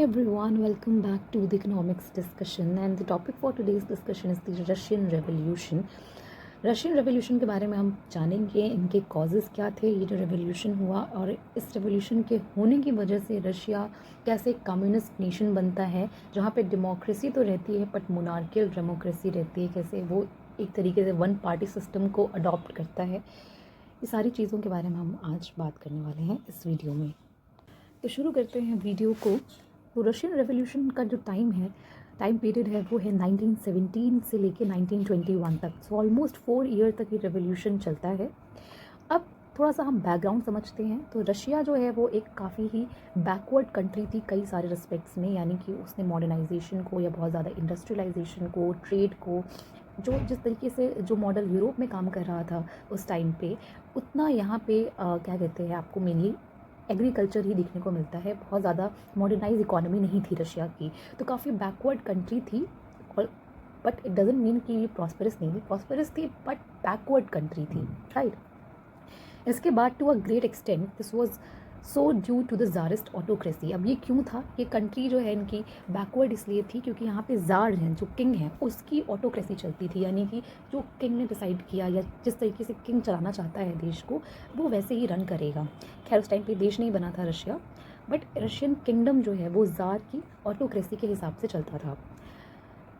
everyone, welcome back to the economics discussion and the topic for today's discussion is the Russian Revolution. Russian revolution के बारे में हम जानेंगे, इनके causes क्या थे, ये जो रेवोल्यूशन हुआ और इस रेवोल्यूशन के होने की वजह से रशिया कैसे एक कम्युनिस्ट नेशन बनता है जहाँ पे डेमोक्रेसी तो रहती है बट मोनार्कियल डेमोक्रेसी रहती है, कैसे वो एक तरीके से वन पार्टी सिस्टम को अडॉप्ट करता है। ये सारी चीज़ों के बारे में हम आज बात करने वाले हैं इस वीडियो में। तो शुरू करते हैं वीडियो को। तो रशियन रेवोल्यूशन का जो टाइम पीरियड है वो है 1917 से लेके 1921 तक। सो ऑलमोस्ट 4 ईयर तक ये रेवोल्यूशन चलता है। अब थोड़ा सा हम बैकग्राउंड समझते हैं। तो रशिया जो है वो एक काफ़ी ही बैकवर्ड कंट्री थी कई सारे रिस्पेक्ट्स में, यानी कि उसने मॉडर्नाइजेशन को या बहुत ज़्यादा इंडस्ट्रियलाइजेशन को, ट्रेड को, जो जिस तरीके से जो मॉडल यूरोप में काम कर रहा था उस टाइम पे, उतना यहाँ पे क्या कहते हैं, आपको मेनली एग्रीकल्चर ही देखने को मिलता है। बहुत ज़्यादा मॉडर्नाइज इकोनॉमी नहीं थी रशिया की, तो काफ़ी बैकवर्ड कंट्री थी। और बट इट डजंट मीन कि ये प्रॉस्परस नहीं थी, प्रॉस्परस थी बट बैकवर्ड कंट्री थी, राइट। इसके बाद to a great extent this was so due to the tsarist autocracy. अब ये क्यों था, ये कंट्री जो है इनकी बैकवर्ड इसलिए थी क्योंकि यहाँ पे ज़ार हैं, जो किंग हैं, उसकी ऑटोक्रेसी चलती थी, यानी कि जो किंग ने डिसाइड किया या जिस तरीके से किंग चलाना चाहता है देश को, वो वैसे ही रन करेगा। खैर उस टाइम पे देश नहीं बना था रशिया, बट रशियन किंगडम जो है वो ज़ार की ऑटोक्रेसी के हिसाब से चलता था।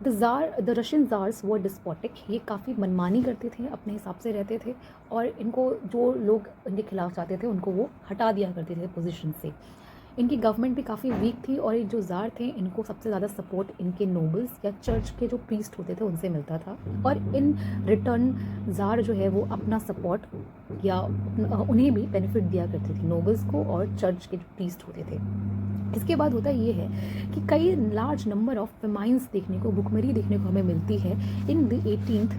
The Russian jars were despotic, ये काफ़ी मनमानी करते थे, अपने हिसाब से रहते थे और इनको जो लोग इनके खिलाफ चाहते थे उनको वो हटा दिया करते थे पोजीशन से। इनकी गवर्नमेंट भी काफ़ी वीक थी और ये जो ज़ार थे इनको सबसे ज़्यादा सपोर्ट इनके नोबल्स या चर्च के जो प्रीस्ट होते थे उनसे मिलता था, और इन रिटर्न ज़ार जो है वो अपना सपोर्ट या उन्हें भी बेनिफिट दिया करते थे, नोबल्स को और चर्च के जो प्रीस्ट होते थे। इसके बाद होता ये है कि कई लार्ज नंबर ऑफ फेमाइंस देखने को, भुखमरी देखने को हमें मिलती है इन द 18th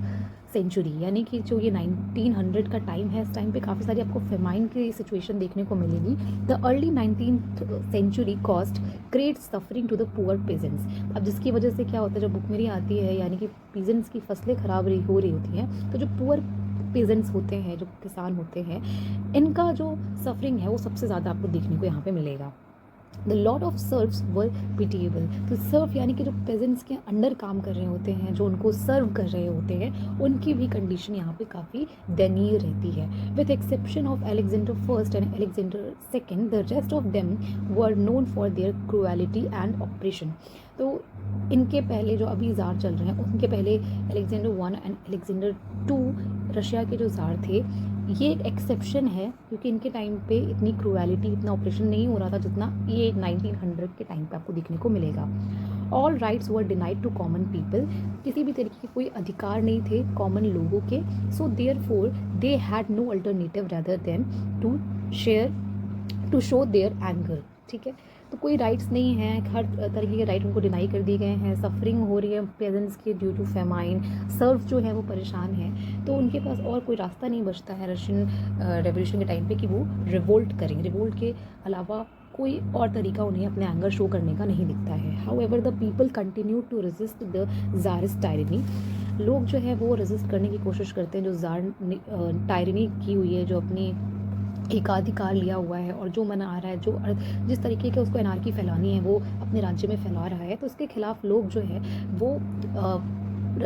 सेंचुरी, यानी कि जो ये 1900 का टाइम है, इस टाइम पे काफ़ी सारी आपको फेमाइन की सिचुएशन देखने को मिलेगी। The early 19th century cost great suffering to the poor peasants. अब जिसकी वजह से क्या होता है, जब भुखमरी आती है यानी कि पीजेंट्स की फसलें खराब हो रही होती हैं, तो जो पुअर पेजेंट्स होते हैं, जो किसान होते हैं, इनका जो सफरिंग है वो सबसे ज़्यादा आपको देखने को यहाँ पे मिलेगा। The lot of serves were pitiable. तो सर्व यानी कि जो पेजेंट्स के अंडर काम कर रहे होते हैं, जो उनको सर्व कर रहे होते हैं, उनकी भी कंडीशन यहाँ पे काफ़ी दयनीय रहती है। With exception of Alexander first and Alexander second, the rest of them were known for their cruelty and operation. तो इनके पहले जो अभी ज़ार चल रहे हैं, उनके पहले अलेक्जेंडर 1 एंड अलेक्जेंडर 2 रशिया के जो ज़ार थे, ये एक एक्सेप्शन है क्योंकि इनके टाइम पे इतनी क्रूएलिटी, इतना ऑपरेशन नहीं हो रहा था जितना ये 1900 के टाइम पे आपको देखने को मिलेगा। All rights were denied to common people, किसी भी तरीके के कोई अधिकार नहीं थे कॉमन लोगों के। So therefore they had no alternative rather than to show their anger. ठीक है, तो कोई राइट्स नहीं हैं, हर तरीके के राइट उनको डिनाई कर दिए गए हैं। सफरिंग हो रही है पेजेंट्स के ड्यू टू फेमाइन, सर्व जो है वो परेशान है, तो उनके पास और कोई रास्ता नहीं बचता है रशियन रेवोल्यूशन के टाइम पे कि वो रिवोल्ट करें। रिवोल्ट के अलावा कोई और तरीका उन्हें अपने एंगर शो करने का नहीं दिखता है। However the people continue to resist the tsarist tyranny. लोग जो है वो रेजिस्ट करने की कोशिश करते हैं जो ज़ार टायरनी की हुई है, जो अपनी एकाधिकार लिया हुआ है और जो मना रहा है, जो जिस तरीके के उसको एनार्की फैलानी है वो अपने राज्य में फैला रहा है, तो उसके खिलाफ लोग जो है वो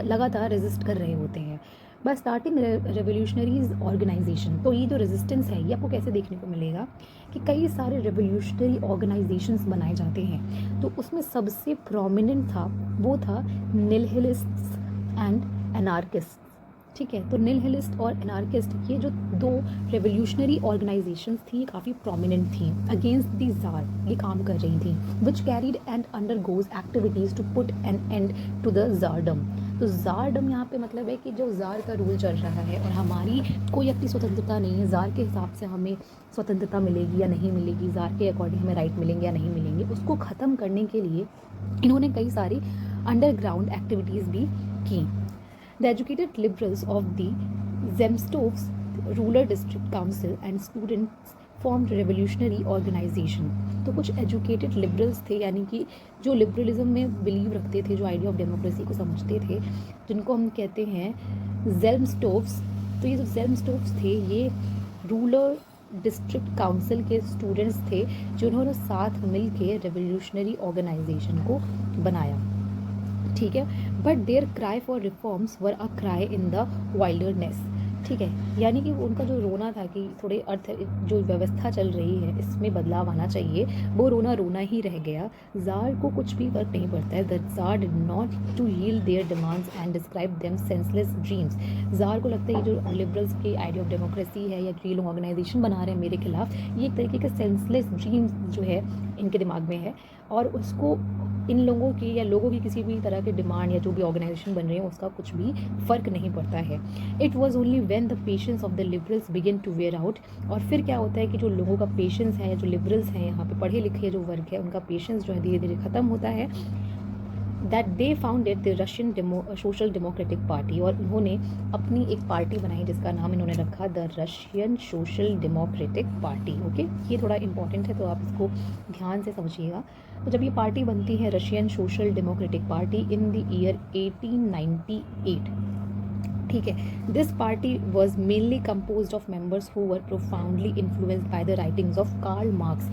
लगातार रेजिस्ट कर रहे होते हैं। बाय स्टार्टिंग रेवोल्यूशनरीज ऑर्गेनाइजेशन, तो ये जो रेजिस्टेंस है ये आपको कैसे देखने को मिलेगा कि कई सारे रेवोल्यूशनरी ऑर्गेनाइजेशंस बनाए जाते हैं। तो उसमें सबसे प्रोमिनेंट था वो था निहिलिस्ट्स एंड एनार्किस्ट। ठीक है, तो निहिलिस्ट और एनार्किस्ट, ये जो दो रेवोल्यूशनरी ऑर्गेनाइजेशंस थी, काफ़ी प्रोमिनेंट थी अगेंस्ट द ज़ार, ये काम कर रही थी, which carried and undergoes activities to put an end to the czardom. तो ज़ारडम यहाँ पे मतलब है कि जो ज़ार का रूल चल रहा है और हमारी कोई अपनी स्वतंत्रता नहीं है, ज़ार के हिसाब से हमें स्वतंत्रता मिलेगी या नहीं मिलेगी, ज़ार के अकॉर्डिंग हमें राइट मिलेंगे या नहीं मिलेंगे, उसको ख़त्म करने के लिए इन्होंने कई सारी अंडरग्राउंड एक्टिविटीज़ भी की। The educated liberals of the Zemstovs Rural District Council and students formed revolutionary organization। तो कुछ एजुकेटेड लिबरल्स थे, यानी कि जो लिबरलिज्म में बिलीव रखते थे, जो आइडिया ऑफ डेमोक्रेसी को समझते थे, जिनको हम कहते हैं जेल्मस्टोव्स। तो ये जो जेल्मस्टोव्स थे ये रूरल डिस्ट्रिक्ट काउंसिल के स्टूडेंट्स थे जिन्होंने साथ मिल के रेवोल्यूशनरी ऑर्गेनाइजेशन को बनाया, ठीक है। But their cry for reforms were a cry in the wilderness, ठीक है। यानी कि उनका जो रोना था कि थोड़े अर्थ जो व्यवस्था चल रही है इसमें बदलाव आना चाहिए, वो रोना रोना ही रह गया। जार को कुछ भी फर्क नहीं पड़ता है। The tsar did not to yield their demands and describe them senseless dreams. Tsar को लगता है कि जो लिबरल्स की आइडिया ऑफ डेमोक्रेसी है या ये लोग ऑर्गेनाइजेशन बना रहे हैं मेरे खिलाफ, ये एक तरीके का सेंसलेस ड्रीम्स जो है इनके दिमाग में है, और उसको इन लोगों की या लोगों की किसी भी तरह की डिमांड या जो भी ऑर्गेनाइजेशन बन रही है उसका कुछ भी फ़र्क नहीं पड़ता है। It was only when the patience of the liberals begin to wear out, और फिर क्या होता है कि जो लोगों का पेशेंस है, जो लिबरल्स हैं यहाँ पे पढ़े लिखे जो वर्ग है, उनका पेशेंस जो है धीरे धीरे ख़त्म होता है, that they founded the Russian social democratic party, और उन्होंने अपनी एक पार्टी बनाई जिसका नाम इन्होंने रखा the Russian social democratic party. Okay, ये थोड़ा इंपॉर्टेंट है तो आप इसको ध्यान से समझिएगा। तो जब ये पार्टी बनती है Russian social democratic party in the year 1898, ठीक है, this party was mainly compose of members who were profoundly influenced by the writings of Karl Marx.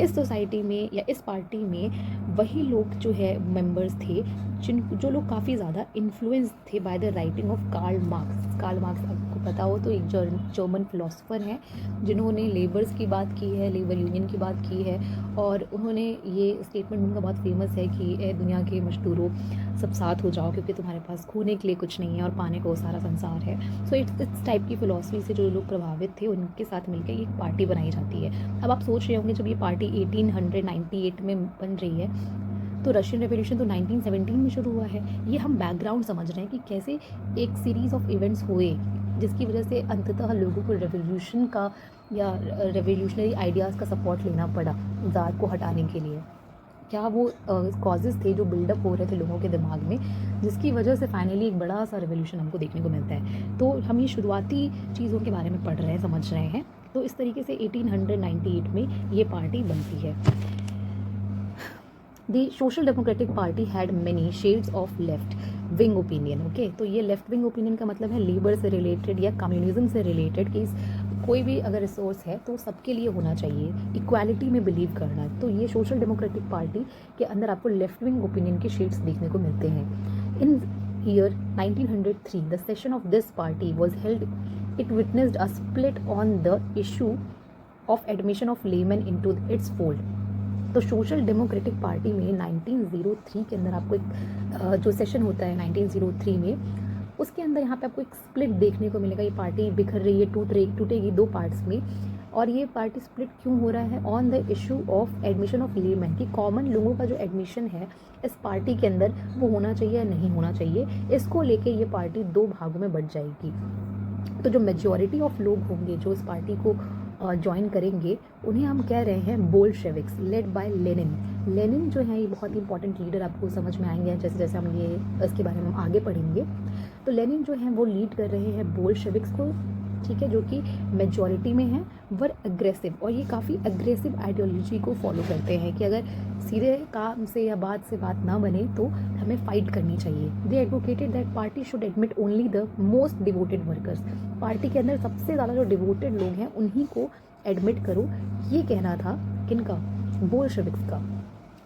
इस सोसाइटी में या इस पार्टी में वही लोग जो है मेंबर्स थे जो लोग काफ़ी ज़्यादा इन्फ्लुएंस थे by the writing of Karl Marx. Karl Marx आपको पता हो तो एक जर्मन फिलोसोफर हैं जिन्होंने लेबर्स की बात की है, लेबर यूनियन की बात की है, और उन्होंने ये स्टेटमेंट उनका बहुत फेमस है कि ए दुनिया के मजदूरों सब साथ हो जाओ क्योंकि तुम्हारे पास खोने के लिए कुछ नहीं है और पाने को सारा संसार है। सो इस टाइप की फ़िलॉसफी से जो लोग प्रभावित थे उनके साथ मिलकर ये एक पार्टी बनाई जाती है। अब आप सोच रहे होंगे जब ये पार्टी 1898 में बन रही है तो रशियन रेवोल्यूशन तो 1917 में शुरू हुआ है। ये हम बैकग्राउंड समझ रहे हैं कि कैसे एक सीरीज़ ऑफ इवेंट्स हुए जिसकी वजह से अंततः लोगों को रेवोल्यूशन का या रेवोल्यूशनरी आइडियाज़ का सपोर्ट लेना पड़ा ज़ार को हटाने के लिए। क्या वो कॉजेज़ थे जो बिल्डअप हो रहे थे लोगों के दिमाग में जिसकी वजह से फाइनली एक बड़ा सा रेवोल्यूशन हमको देखने को मिलता है। तो हम ये शुरुआती चीज़ों के बारे में पढ़ रहे हैं, समझ रहे हैं। तो इस तरीके से 1898 में ये पार्टी बनती है। The Social Democratic Party had many shades of left wing opinion. Okay, तो ये लेफ्ट विंग ओपिनियन का मतलब है लेबर से रिलेटेड या कम्युनिज्म से रिलेटेड कि कोई भी अगर रिसोर्स है तो सबके लिए होना चाहिए, इक्वालिटी में बिलीव करना। तो ये सोशल डेमोक्रेटिक पार्टी के अंदर आपको लेफ्ट विंग ओपिनियन के शेड्स देखने को मिलते हैं। In year 1903 the session of this party was held, it witnessed a split on the issue of admission of layman into its fold. तो सोशल डेमोक्रेटिक पार्टी में 1903 के अंदर आपको एक जो सेशन होता है 1903 में, उसके अंदर यहाँ पे आपको एक स्प्लिट देखने को मिलेगा। ये पार्टी बिखर रही है, टूटेगी दो पार्ट्स में। और ये पार्टी स्प्लिट क्यों हो रहा है? On the issue of admission of layman, कि कॉमन लोगों का जो एडमिशन है इस पार्टी के अंदर वो होना चाहिए या नहीं होना चाहिए, इसको लेके ये पार्टी दो भागों में बंट जाएगी। तो जो मेजॉरिटी ऑफ लोग होंगे जो इस पार्टी को ज्वाइन करेंगे उन्हें हम कह रहे हैं Bolsheviks, lead by Lenin. Lenin जो है ये बहुत ही इंपॉर्टेंट लीडर आपको समझ में आएंगे जैसे जैसे हम ये इसके बारे में हम आगे पढ़ेंगे। तो लेनिन जो है वो लीड कर रहे हैं बोल्शेविक्स को, ठीक है, जो कि मेजॉरिटी में है, वर अग्रेसिव, और ये काफ़ी अग्रेसिव आइडियोलॉजी को फॉलो करते हैं कि अगर सीधे काम से या बात से बात ना बने तो हमें फाइट करनी चाहिए। They advocated that party should admit only the most devoted workers. Party के अंदर सबसे ज़्यादा जो डिवोटेड लोग हैं उन्हीं को एडमिट करो, ये कहना था किनका? बोल्शेविक्स का।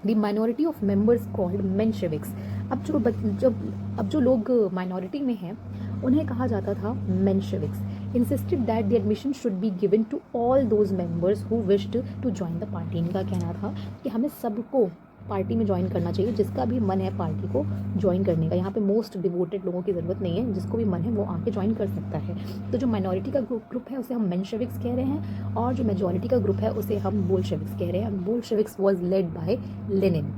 The minority of members called Mensheviks. अब जो लोग माइनॉरिटी में हैं उन्हें कहा जाता था Mensheviks. Insisted that the admission should be given to all those members who wished to join the party. इनका कहना था कि हमें सबको पार्टी में ज्वाइन करना चाहिए, जिसका भी मन है पार्टी को ज्वाइन करने का। यहाँ पे मोस्ट डिवोटेड लोगों की ज़रूरत नहीं है, जिसको भी मन है वो आके ज्वाइन कर सकता है। तो जो माइनॉरिटी का ग्रुप है उसे हम मेंशेविक्स कह रहे हैं, और जो मेजॉरिटी का ग्रुप है उसे हम बोल्शेविक्स कह रहे हैं। Bolsheviks was led by Lenin.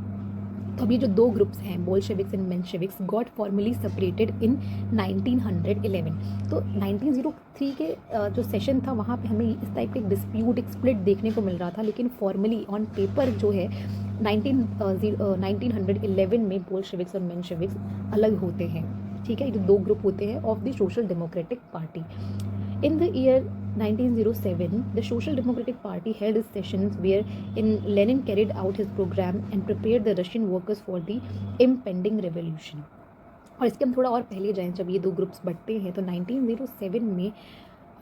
तो अभी जो दो ग्रुप्स हैं Bolsheviks and Mensheviks got formally separated in 1911। तो 1903 के जो सेशन था वहाँ पे हमें इस टाइप के एक डिस्प्यूट, एक स्प्लिट देखने को मिल रहा था, लेकिन फॉर्मली ऑन पेपर जो है 1911 में बोल्शेविक्स और मेंशेविक्स अलग होते हैं, ठीक है। ये जो दो ग्रुप होते हैं of the social democratic party. In the year 1907, the Social Democratic Party held its sessions wherein Lenin carried out his program and prepared the Russian workers for the impending revolution. और इसके हम थोड़ा और पहले जाएं, जब ये दो ग्रुप्स बंटते हैं तो 1907 में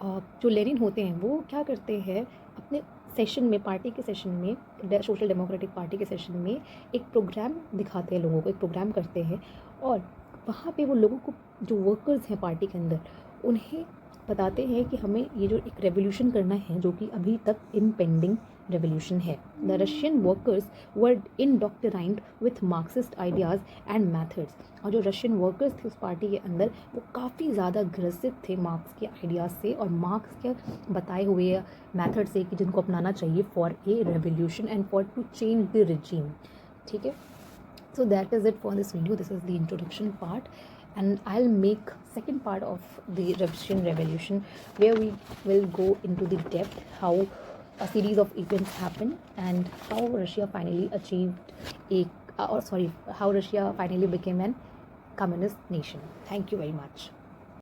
जो लेनिन होते हैं वो क्या करते हैं अपने सेशन में, पार्टी के सेशन में, सोशल डेमोक्रेटिक पार्टी के सेशन में एक प्रोग्राम दिखाते हैं लोगों को, एक प्रोग्राम करते हैं और वहाँ पे वो लोगों को, जो वर्कर्स हैं पार्टी के अंदर, उन्हें बताते हैं कि हमें ये जो एक रेवोल्यूशन करना है जो कि अभी तक इम्पेंडिंग रेवोल्यूशन है. The Russian workers were indoctrinated with Marxist ideas and methods. और जो रशियन वर्कर्स थे उस पार्टी के अंदर वो काफ़ी ज़्यादा ग्रसित थे मार्क्स के आइडियाज़ से और मार्क्स के बताए हुए मैथड से कि जिनको अपनाना चाहिए for a revolution and for to change the regime. ठीक है. So that is it for this video. This is the introduction part, and I'll make second part of the Russian Revolution where we will go into the depth how a series of events happened and how Russia finally achieved how Russia finally became an communist nation. Thank you very much.